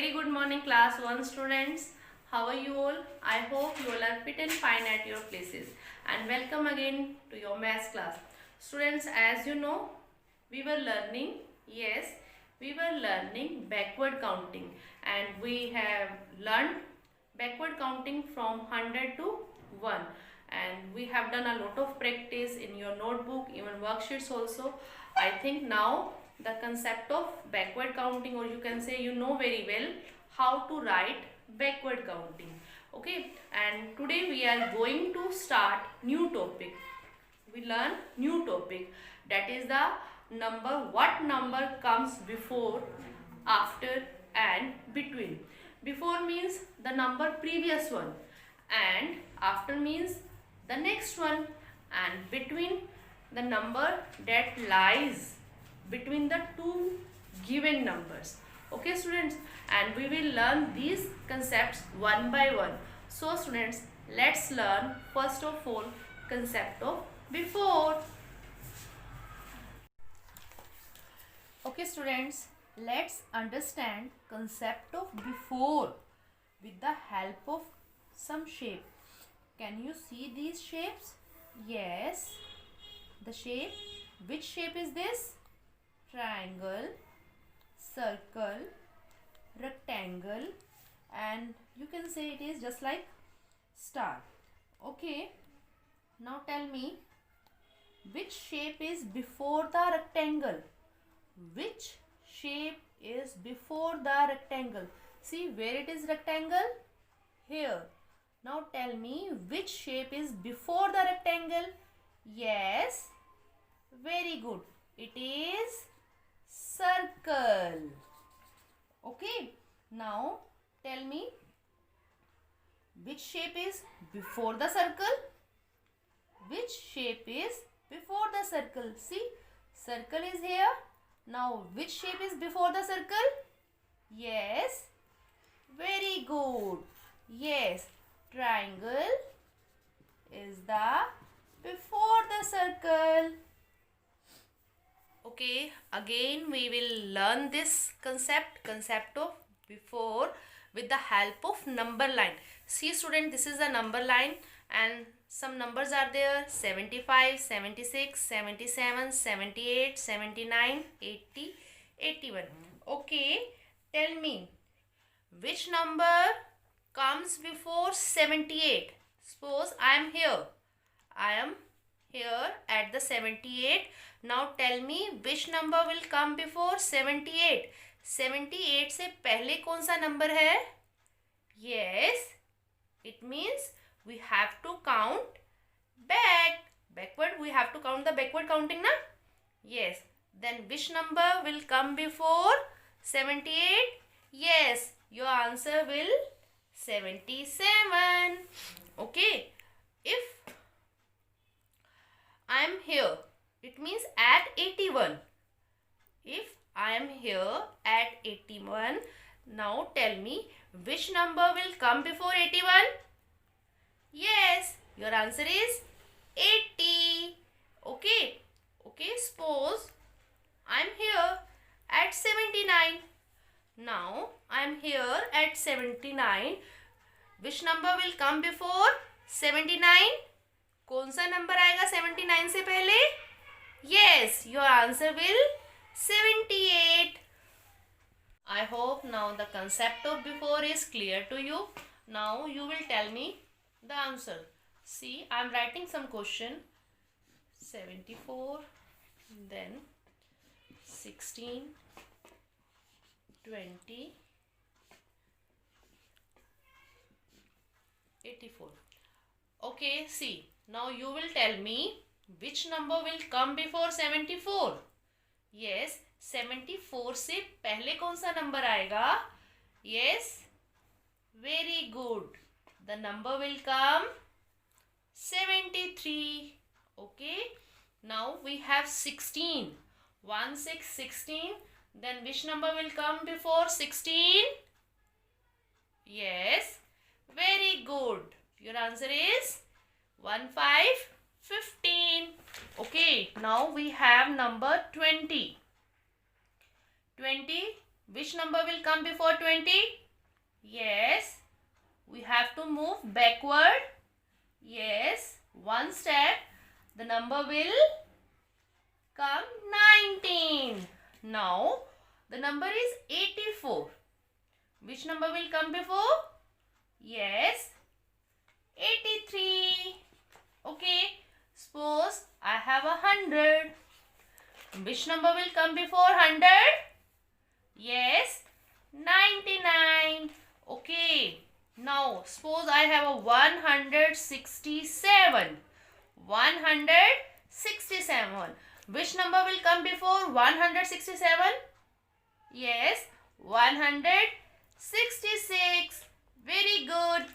very good morning class 1 students. How are you all? I hope you all are fit and fine at your places. And welcome again to your maths class. Students, as you know, we were learning, yes, we were learning backward counting. And we have learned backward counting from 100 to 1. And we have done a lot of practice in your notebook, even worksheets also. I think now the concept of backward counting, or you can say you know very well how to write backward counting. Okay, and today we are going to start new topic. We learn new topic, that is the number, what number comes before, after and between. Before means the number previous one, and after means the next one, and between the number that lies between the two given numbers. Okay students, and we will learn these concepts one by one. So students, let's learn first of all concept of before. Okay students, let's understand concept of before with the help of some shape. Can you see these shapes? Yes, the shape. Which shape is this? Triangle, circle, rectangle, and you can say it is just like star. Okay, now tell me, which shape is before the rectangle? Which shape is before the rectangle? See where it is rectangle? Here. Now tell me, which shape is before the rectangle? Yes, very good. It is circle. Okay, now tell me, which shape is before the circle? Which shape is before the circle? See, circle is here. Now which shape is before the circle? Yes, very good. Yes, triangle is the before the circle. Okay, again we will learn this concept of before with the help of number line. See student, this is the number line and some numbers are there: 75, 76, 77, 78, 79, 80, 81. Okay, tell me, which number comes before 78? Suppose I am here at the 78. Now tell me, which number will come before 78? 78 से पहले कौन सा number है? Yes, it means we have to count backward. We have to count the backward counting, na? Yes. Then which number will come before 78? Yes, your answer will 77. Okay. If I am here, it means at 81. If I am here at 81, now tell me, which number will come before 81? Yes, your answer is 80. Okay. Okay, suppose I am here at 79. Now I am here at 79. Which number will come before 79? कौन सा number आएगा 79 से पहले? Yes, your answer will 78. I hope now the concept of before is clear to you. Now you will tell me the answer. See, I am writing some question. 74, then 16, 20, 84. Okay, see, now you will tell me, which number will come before 74? Yes, 74 से पहले कौन सा number आएगा? Yes, very good. The number will come 73. Okay, now we have 16. 1, 6, 16. Then which number will come before 16? Yes, very good. Your answer is 1, 5, 15. Okay, now we have number 20. 20, Which number will come before 20? Yes. We have to move backward. Yes. One step. The number will come 19. Now, the number is 84. Which number will come before? Yes. 83. Okay. Suppose I have 100. Which number will come before 100? Yes. 99. Okay. Now, suppose I have a 167. 167. Which number will come before 167? Yes. 166. Very good.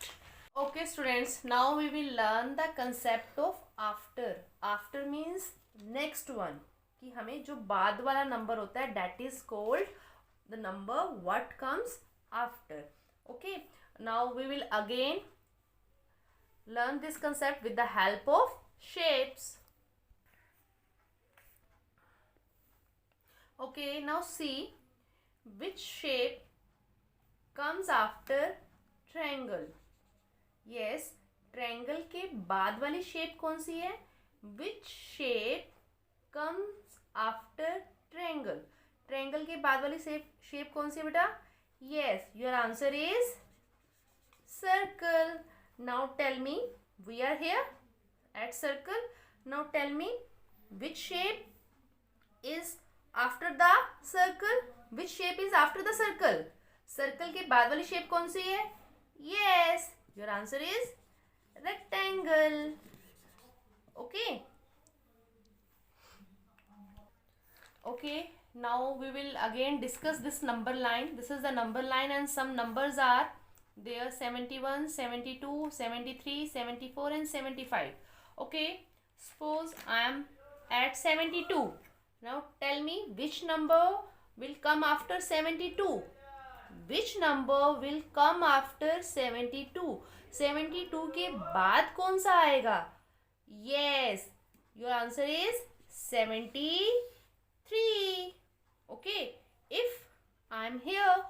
Okay students, now we will learn the concept of after. After means next one. कि हमें जो बाद वाला number होता है that is called the number what comes after. Okay, now we will again learn this concept with the help of shapes. Okay, now see which shape comes after triangle. Yes, triangle के बाद वाली shape कौन सी है? Which shape comes after triangle? Triangle के बाद वाली shape कौन सी है बेटा? Yes, your answer is circle. Now tell me, we are here at circle. Now tell me which shape is after the circle? Which shape is after the circle? Circle के बाद वाली shape कौन सी है? Yes, your answer is rectangle. Okay. Okay, now we will again discuss this number line. This is the number line and some numbers are there: 71, 72, 73, 74 and 75. Okay, suppose I am at 72. Now tell me which number will come after 72. Which number will come after 72? 72 के बाद कौन सा आएगा? Yes, your answer is 73. Okay, if I am here,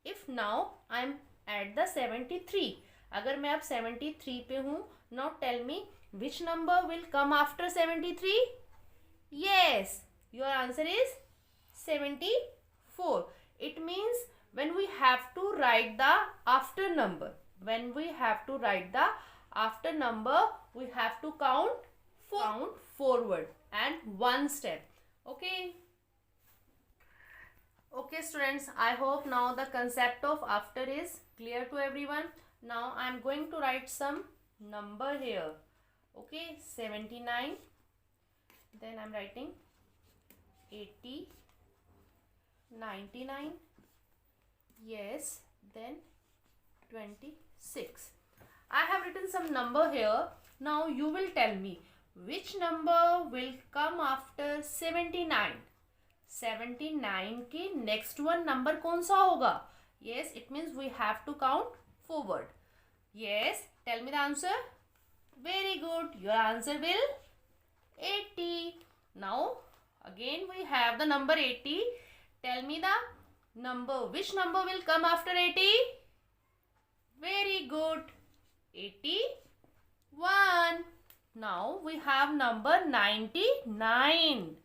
if now I am at the 73, अगर मैं अब 73 पे हूँ, now tell me which number will come after 73? Yes, your answer is 74. It means when we have to write the after number, when we have to write the after number, we have to count forward and one step. Okay. Okay students, I hope now the concept of after is clear to everyone. Now I am going to write some number here. Okay, 79. Then I am writing 80, 99. Yes, then 26. I have written some number here. Now you will tell me which number will come after 79. 79 के next one number कौन सा होगा? Yes, it means we have to count forward. Yes, tell me the answer. Very good. Your answer will 80. Now again we have the number 80. Tell me the number. Which number will come after 80? Very good. 81. Now we have number 99.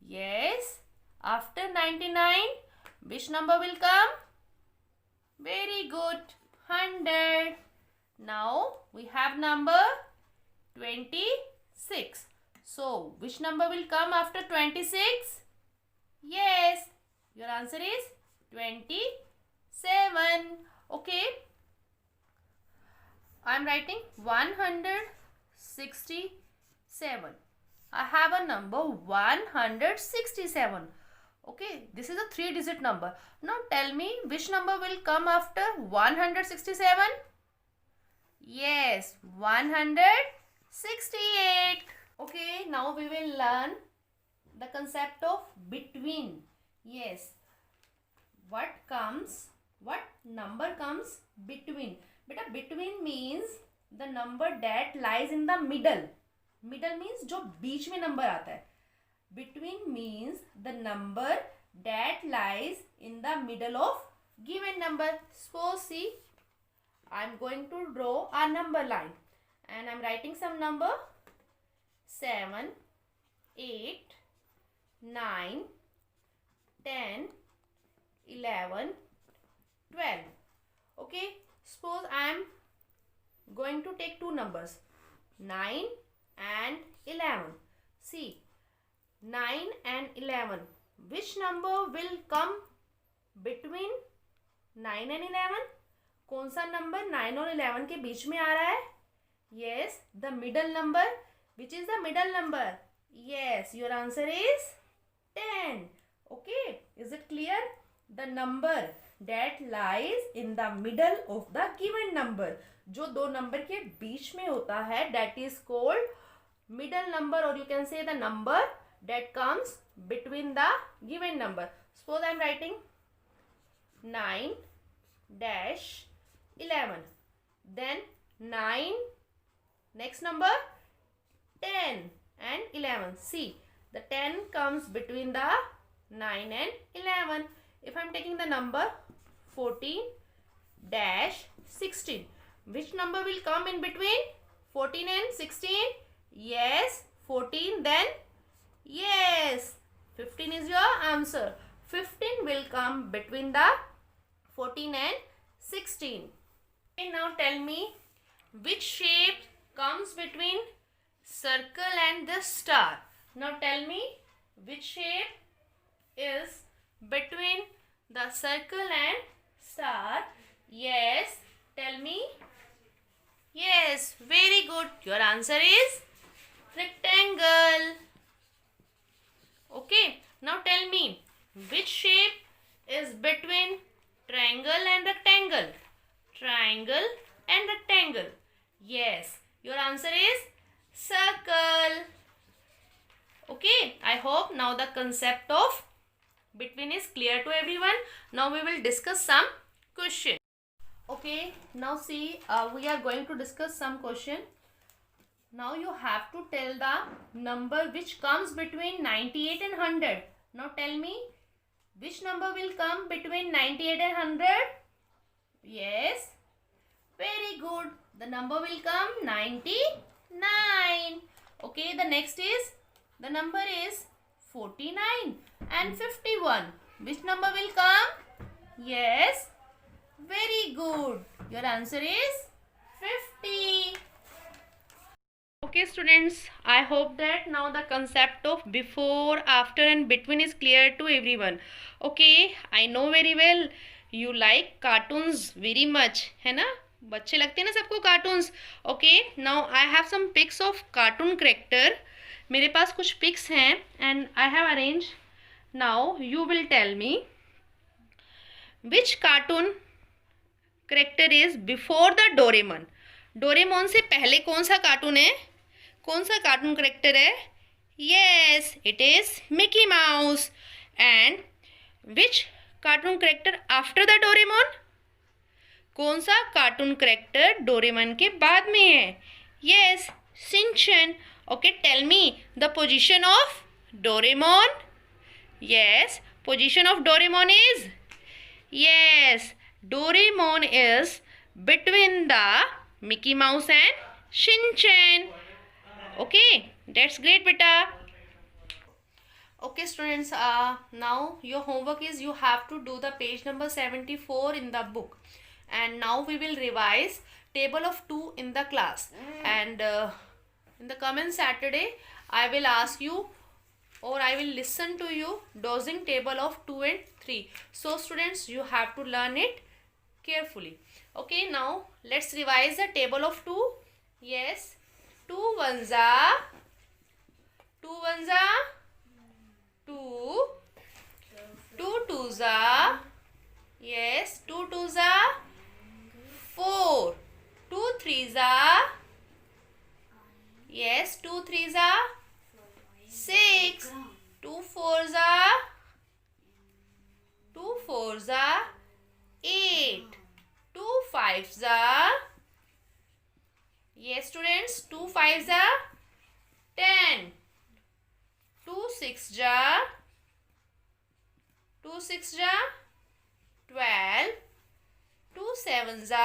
Yes. After 99, which number will come? Very good. 100. Now we have number 26. So which number will come after 26? Yes. Your answer is 27. Okay. I am writing 167. I have a number 167. Okay, this is a 3-digit number. Now tell me which number will come after 167? Yes, 168. Okay, now we will learn the concept of between. Yes, what number comes between? Beta, between means the number that lies in the middle. Middle means जो बीच में number आता है. Between means the number that lies in the middle of given number. Suppose, see, I am going to draw a number line and I am writing some number 7, 8, 9, 10, 11, 12. Okay, suppose I am going to take two numbers 9 and 11. See, 9 and 11, which number will come between 9 and 11? कौन सा number 9 और 11 के बीच में आ रहा है? Yes, the middle number. Which is the middle number? Yes, your answer is 10. Okay, is it clear? The number that lies in the middle of the given number, जो दो number के बीच में होता है, that is called middle number, or you can say the number that comes between the given number. Suppose I am writing 9 dash 11, then 9, next number 10 and 11. See, the 10 comes between the 9 and 11. If I am taking the number 14 dash 16, which number will come in between 14 and 16? Yes, 14, then yes, 15 is your answer. 15 will come between the 14 and 16. Okay, now tell me, which shape comes between circle and the star? Now tell me, which shape is between the circle and star? Yes, tell me. Yes, very good. Your answer is rectangle. Okay, now tell me, which shape is between triangle and rectangle? Triangle and rectangle. Yes, your answer is circle. Okay, I hope now the concept of between is clear to everyone. Now we will discuss some question. Okay, now see, we are going to discuss some question. Now you have to tell the number which comes between 98 and 100. Now tell me, which number will come between 98 and 100? Yes, very good. The number will come 99. Okay, the next is, the number is 49 and 51. Which number will come? Yes, very good. Your answer is 50. Okay students, I hope that now the concept of before, after and between is clear to everyone. Okay, I know very well you like cartoons very much, है ना? बच्चे लगते हैं ना सबको cartoons. Okay, now I have some pics of cartoon character. मेरे पास कुछ पिक्स हैं and I have arrange. Now you will tell me which cartoon character is before the Doraemon. Doraemon से पहले कौन सा कार्टून है? कौन सा कार्टून करेक्टर है? Yes, it is Mickey Mouse. And which cartoon character after the Doraemon? कौन सा कार्टून करेक्टर डोरेमोन के बाद में है? Yes, Shinchan. Okay, tell me the position of Doraemon. Yes, position of Doraemon is, yes, Doraemon is between the Mickey Mouse and Shinchan. Okay, that's great, beta. Okay students, now your homework is you have to do the page number 74 in the book, and now we will revise table of 2 in the class, and in the coming Saturday I will ask you, or I will listen to you dosing table of 2 and 3. So students, you have to learn it carefully. Okay, now let's revise the table of 2. Yes, 2 ones are 2 ones are 2, 2 twos are, yes, 2 twos are 4, 2 threes are, yes, 2 threes are 6, 2 fours are 2 fours are 8, 2 fives are, yes students, 2 fives are 10, 2 sixes are 2 6 जा 12, 2 7 जा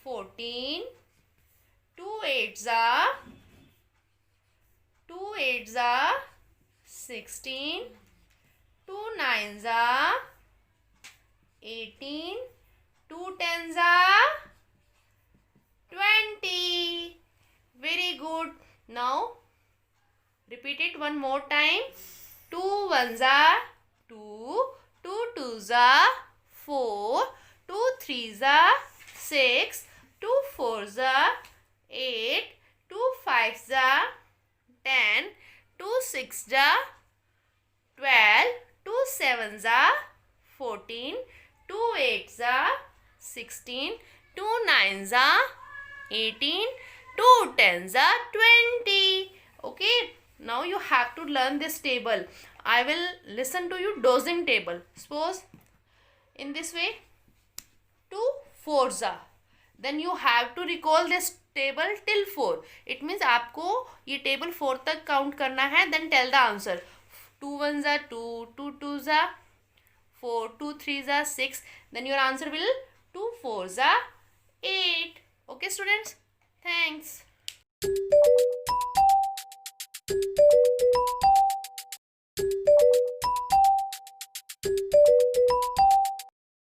14, 2 8 जा 16, 2 9 जा 18, 2 10 जा 20. Very good. Now repeat it one more time. 2 1 जा 2, 2 2 जा 4, 2 3 जा 6, 2 4 जा 8, 2 5 जा 10, 2 6 जा 12, 2 7 जा 14, 2 8 जा 16, 2 9 जा 18, 2 10 जा 20. Okay, now you have to learn this table. I will listen to you dozing table. Suppose in this way 2 4 जा, then you have to recall this table till 4. It means आपको ये table 4 तक count करना है. Then tell the answer. 2 1 जा 2, 2 2 जा 4, 2 3 जा 6. Then your answer will 2 4 जा 8. Okay students, thanks.